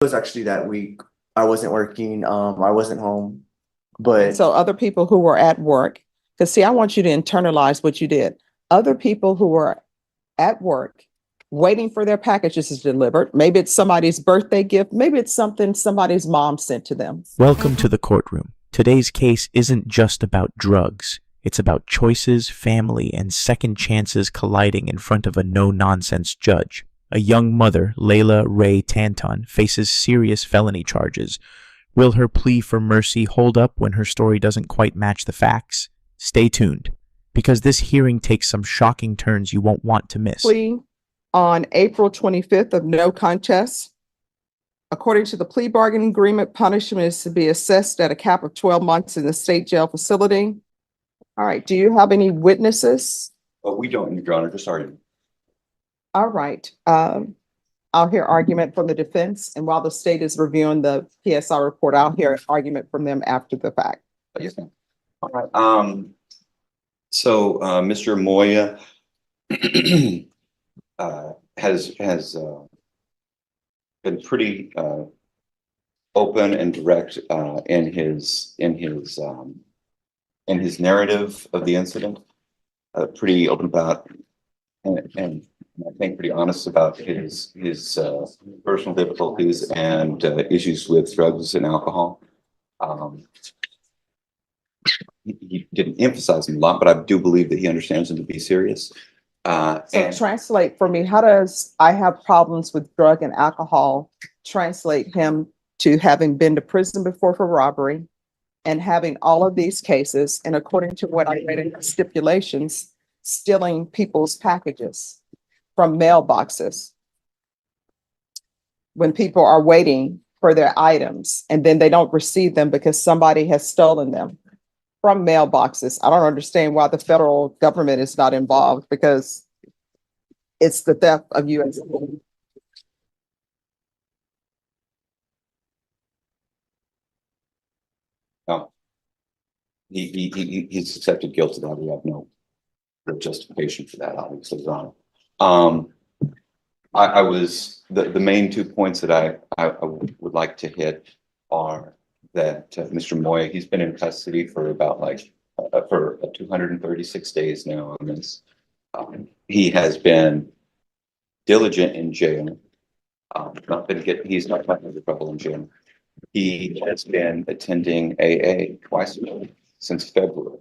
was actually that week. I wasn't working. I wasn't home, but So other people who were at work, because see, I want you to internalize what you did. Other people who were at work waiting for their packages to be delivered. Maybe it's somebody's birthday gift. Maybe it's something somebody's mom sent to them. Welcome to the courtroom. Today's case isn't just about drugs. It's about choices, family, and second chances colliding in front of a no-nonsense judge. A young mother, Layla Ray Tanton, faces serious felony charges. Will her plea for mercy hold up when her story doesn't quite match the facts? Stay tuned, because this hearing takes some shocking turns you won't want to miss. Plea on April 25th of no contest. According to the plea bargaining agreement, punishment is to be assessed at a cap of 12 months in the state jail facility. All right. Do you have any witnesses? Oh, we don't, Your Honor, just argument. All right. I'll hear argument from the defense, and while the state is reviewing the PSI report, I'll hear argument from them after the fact. Yes, ma'am. All right. Mr. Moya has been pretty open and direct in his narrative of the incident. Pretty open about and I think pretty honest about his personal difficulties and issues with drugs and alcohol. He didn't emphasize them a lot, but I do believe that he understands them to be serious. So translate for me, how does I have problems with drug and alcohol translate him to having been to prison before for robbery and having all of these cases, and according to what I read in the stipulations, stealing people's packages from mailboxes when people are waiting for their items and then they don't receive them because somebody has stolen them from mailboxes. I don't understand why the federal government is not involved, because it's the theft of U.S. No, he's accepted guilt of that. We have no justification for that, obviously, Your Honor. I was the main 2 points that I would like to hit are that Mr. Moya, he's been in custody for about for 236 days now on this. He has been diligent in jail. He's not gotten into trouble in jail. He has been attending AA twice a week since February.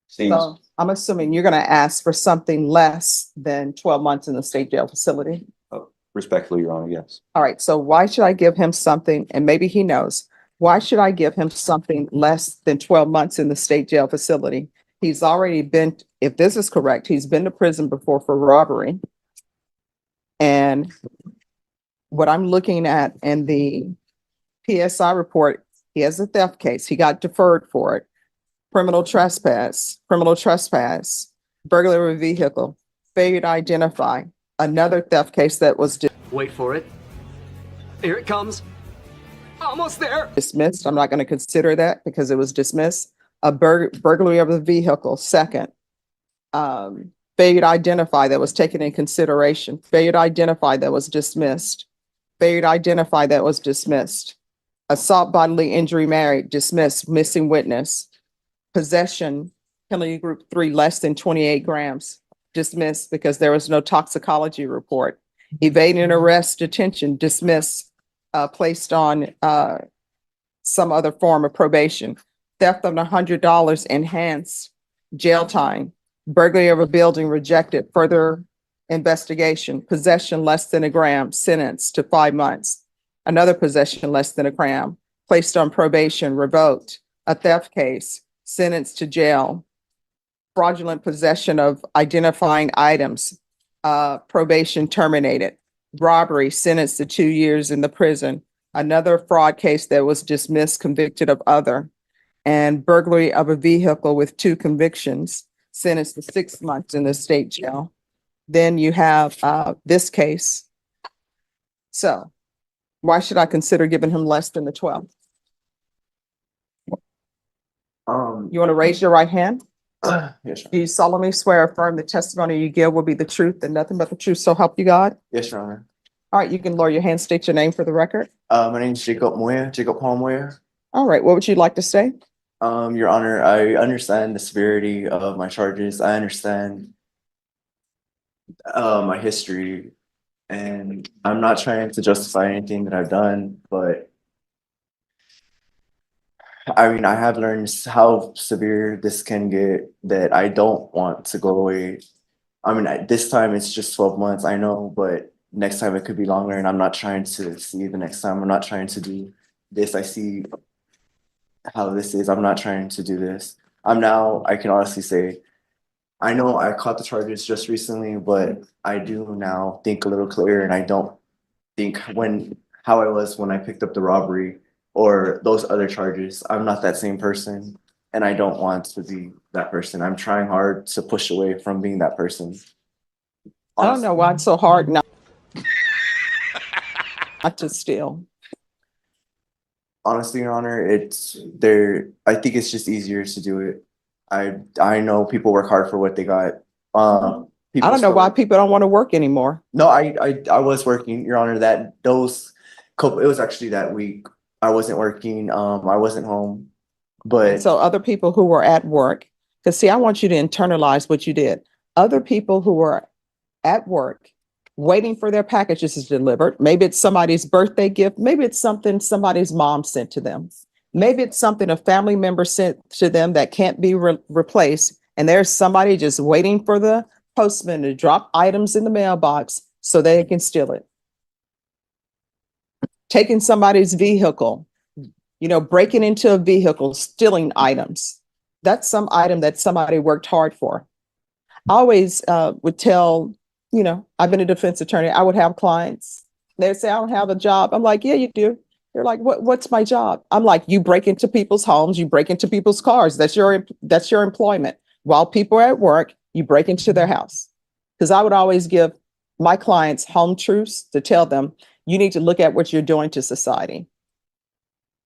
So I'm assuming you're going to ask for something less than 12 months in the state jail facility. Respectfully, Your Honor, yes. All right. So why should I give him something? And maybe he knows. Why should I give him something less than 12 months in the state jail facility? He's already been, if this is correct, he's been to prison before for robbery. And what I'm looking at in the PSI report, he has a theft case. He got deferred for it. Criminal trespass, burglary of a vehicle, failure to identify, another theft case that was wait for it. Here it comes. Almost there. Dismissed. I'm not going to consider that because it was dismissed. A burglary of a vehicle, second. Failure to identify that was taken in consideration. Failure to identify that was dismissed. Failure to identify that was dismissed. Assault, bodily injury, married, dismissed. Missing witness. Possession, penalty group 3, less than 28 grams, dismissed because there was no toxicology report. Evading arrest, detention, dismissed, placed on some other form of probation. Theft of $100, enhanced jail time. Burglary of a building, rejected, further investigation. Possession less than a gram, sentenced to 5 months. Another possession less than a gram, placed on probation, revoked. A theft case, sentenced to jail. Fraudulent possession of identifying items, probation terminated. Robbery, sentenced to 2 years in the prison. Another fraud case that was dismissed, convicted of other. And burglary of a vehicle with 2 convictions, sentenced to 6 months in the state jail. Then you have this case. So why should I consider giving him less than the 12? You want to raise your right hand? Yes, Do you solemnly swear or affirm the testimony you give will be the truth and nothing but the truth, so help you God? Yes, Your Honor. All right, you can lower your hand, state your name for the record. My name's Jacob Paul Moya. All right, what would you like to say? Your Honor, I understand the severity of my charges. I understand my history, and I'm not trying to justify anything that I've done, but I mean, I have learned how severe this can get that I don't want to go away. I mean, this time it's just 12 months, I know, but next time it could be longer, and I'm not trying to see the next time. I'm not trying to do this. I see how this is. I'm not trying to do this. I can honestly say, I know I caught the charges just recently, but I do now think a little clearer, and I don't think how I was when I picked up the robbery or those other charges. I'm not that same person, and I don't want to be that person. I'm trying hard to push away from being that person. I don't know why it's so hard not to steal. Honestly, Your Honor, it's there. I think it's just easier to do it. I know people work hard for what they got. I don't know why people don't want to work anymore. No, I was working, Your Honor. It was actually that week. I wasn't working. I wasn't home, but So other people who were at work, because see, I want you to internalize what you did. Other people who were at work waiting for their packages to delivered. Maybe it's somebody's birthday gift. Maybe it's something somebody's mom sent to them. Maybe it's something a family member sent to them that can't be replaced. And there's somebody just waiting for the postman to drop items in the mailbox so they can steal it. Taking somebody's vehicle, breaking into a vehicle, stealing items. That's some item that somebody worked hard for. I always would tell, I've been a defense attorney. I would have clients. They'd say, I don't have a job. I'm like, yeah, you do. They're like, what's my job? I'm like, you break into people's homes, you break into people's cars. That's your employment. While people are at work, you break into their house. Because I would always give my clients home truths to tell them, you need to look at what you're doing to society.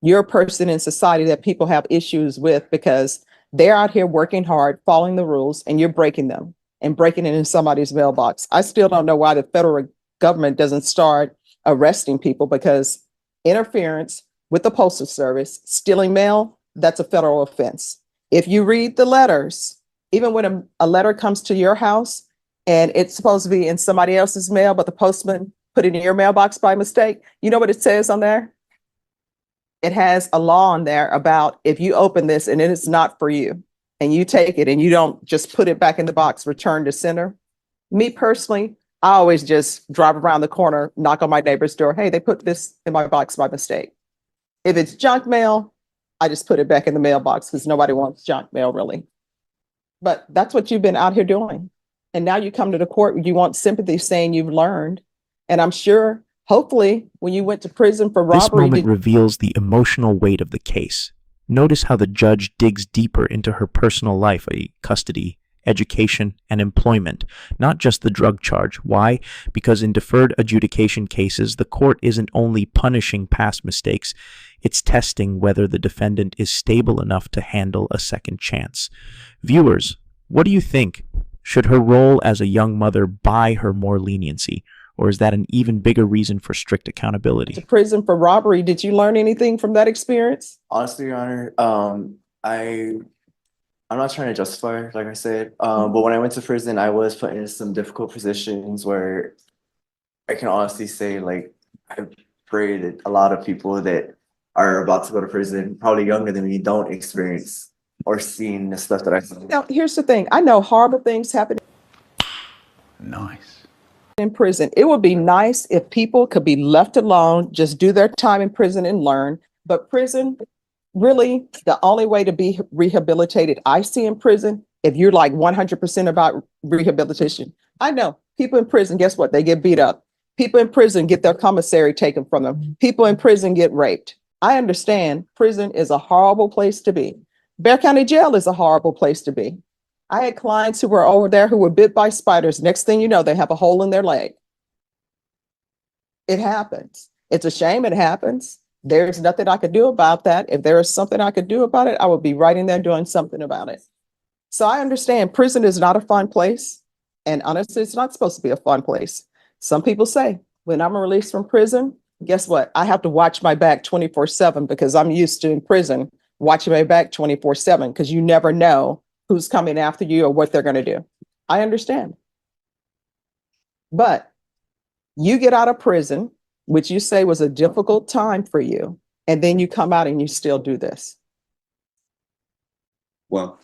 You're a person in society that people have issues with because they're out here working hard, following the rules, and you're breaking them and breaking it in somebody's mailbox. I still don't know why the federal government doesn't start arresting people, because interference with the postal service, stealing mail, that's a federal offense. If you read the letters, even when a letter comes to your house and it's supposed to be in somebody else's mail, but the postman put it in your mailbox by mistake, you know what it says on there? It has a law on there about if you open this and it is not for you and you take it and you don't just put it back in the box, return to sender. Me personally, I always just drive around the corner, knock on my neighbor's door. Hey, they put this in my box by mistake. If it's junk mail, I just put it back in the mailbox because nobody wants junk mail really. But that's what you've been out here doing. And now you come to the court, you want sympathy saying you've learned. And I'm sure, hopefully, when you went to prison for robbery. This moment reveals the emotional weight of the case. Notice how the judge digs deeper into her personal life, custody, education, and employment, not just the drug charge. Why? Because in deferred adjudication cases, the court isn't only punishing past mistakes, it's testing whether the defendant is stable enough to handle a second chance. Viewers, what do you think? Should her role as a young mother buy her more leniency? Or is that an even bigger reason for strict accountability? To prison for robbery, did you learn anything from that experience? honestly, Your Honor, I'm not trying to justify, like I said, but when I went to prison, I was put in some difficult positions where I can honestly say, like, I pray that a lot of people that are about to go to prison, probably younger than me, don't experience or seen the stuff that I've seen. Now, here's the thing. I know horrible things happen Nice. in prison. It would be nice if people could be left alone, just do their time in prison and learn. But prison, really, the only way to be rehabilitated I see in prison, if you're like 100% about rehabilitation. I know people in prison, guess what? They get beat up. People in prison get their commissary taken from them. People in prison get raped. I understand prison is a horrible place to be. Bexar County Jail is a horrible place to be. I had clients who were over there who were bit by spiders. Next thing you know, they have a hole in their leg. It happens. It's a shame it happens. There's nothing I could do about that. If there is something I could do about it, I would be right in there doing something about it. So I understand prison is not a fun place. And honestly, it's not supposed to be a fun place. Some people say When I'm released from prison, guess what? I have to watch my back 24/7 because I'm used to in prison watching my back 24/7 because you never know who's coming after you or what they're going to do. I understand. But you get out of prison, which you say was a difficult time for you, and then you come out and you still do this. Well,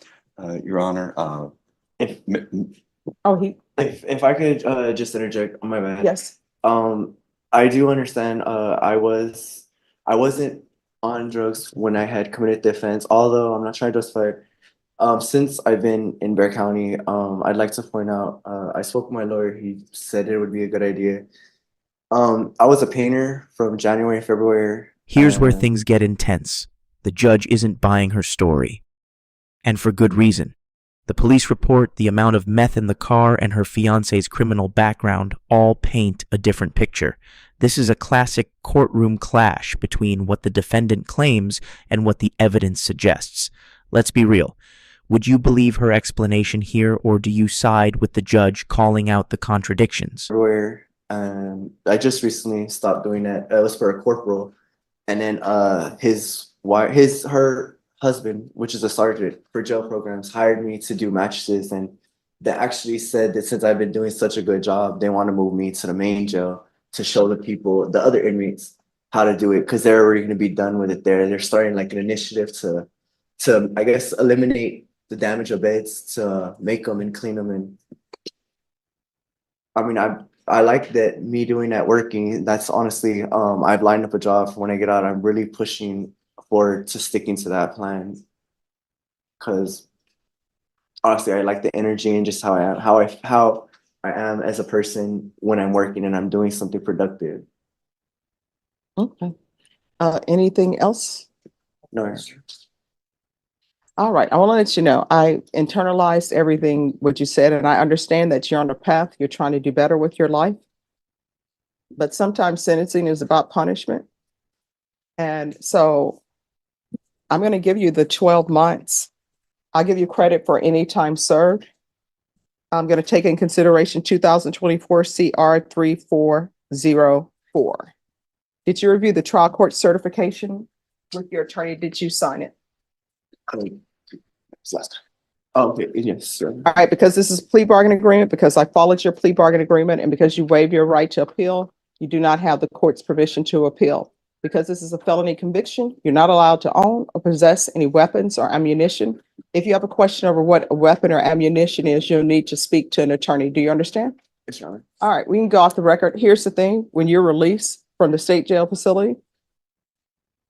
Your Honor, If Oh, if I could just interject, my bad. yes. I do understand. I wasn't on drugs when I had committed the offense, although I'm not trying to justify it. Since I've been in Bear County, I'd like to point out, I spoke with my lawyer. He said it would be a good idea. I was a painter from January, February. Here's where and- things get intense. The judge isn't buying her story. And for good reason. The police report, the amount of meth in the car, and her fiance's criminal background all paint a different picture. This is a classic courtroom clash between what the defendant claims and what the evidence suggests. Let's be real. Would you believe her explanation here, or do you side with the judge calling out the contradictions? Where I just recently stopped doing that. It was for a corporal, and then her husband, which is a sergeant for jail programs, hired me to do mattresses, and they actually said that since I've been doing such a good job, they want to move me to the main jail to show the other inmates how to do it because they're already going to be done with it there. They're starting like an initiative to I guess eliminate the damage of beds, to make them and clean them. And I mean, I like that me doing that working. That's honestly, I've lined up a job for when I get out. I'm really pushing forward to sticking to that plan because honestly, I like the energy and just how I am, how I am as a person when I'm working and I'm doing something productive. Okay. Anything else? No. All right. I want to let you know, I internalized everything what you said, and I understand that you're on a path. You're trying to do better with your life. But sometimes sentencing is about punishment. And so I'm going to give you the 12 months. I'll give you credit for any time served. I'm going to take in consideration 2024 CR 3404. Did you review the trial court certification with your attorney? Did you sign it? Oh, okay, yes, sir. All right, because this is a plea bargaining agreement, because I followed your plea bargaining agreement, and because you waive your right to appeal, you do not have the court's permission to appeal. Because this is a felony conviction, you're not allowed to own or possess any weapons or ammunition. If you have a question over what a weapon or ammunition is, you'll need to speak to an attorney. Do you understand? Yes, Your Honor. All right, we can go off the record. Here's the thing, when you're released from the state jail facility,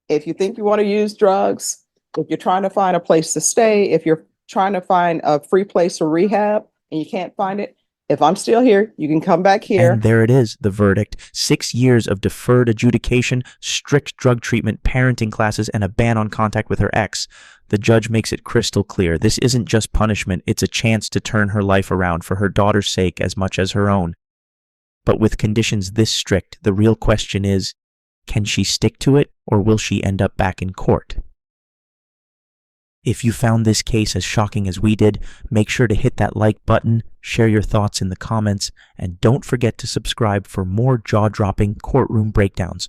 if you think you want to use drugs, if you're trying to find a place to stay, if you're trying to find a free place for rehab and you can't find it, if I'm still here, you can come back here. And there it is, the verdict. 6 years of deferred adjudication, strict drug treatment, parenting classes, and a ban on contact with her ex. The judge makes it crystal clear. This isn't just punishment, it's a chance to turn her life around for her daughter's sake as much as her own. But with conditions this strict, the real question is, can she stick to it, or will she end up back in court? If you found this case as shocking as we did, make sure to hit that like button, share your thoughts in the comments, and don't forget to subscribe for more jaw-dropping courtroom breakdowns.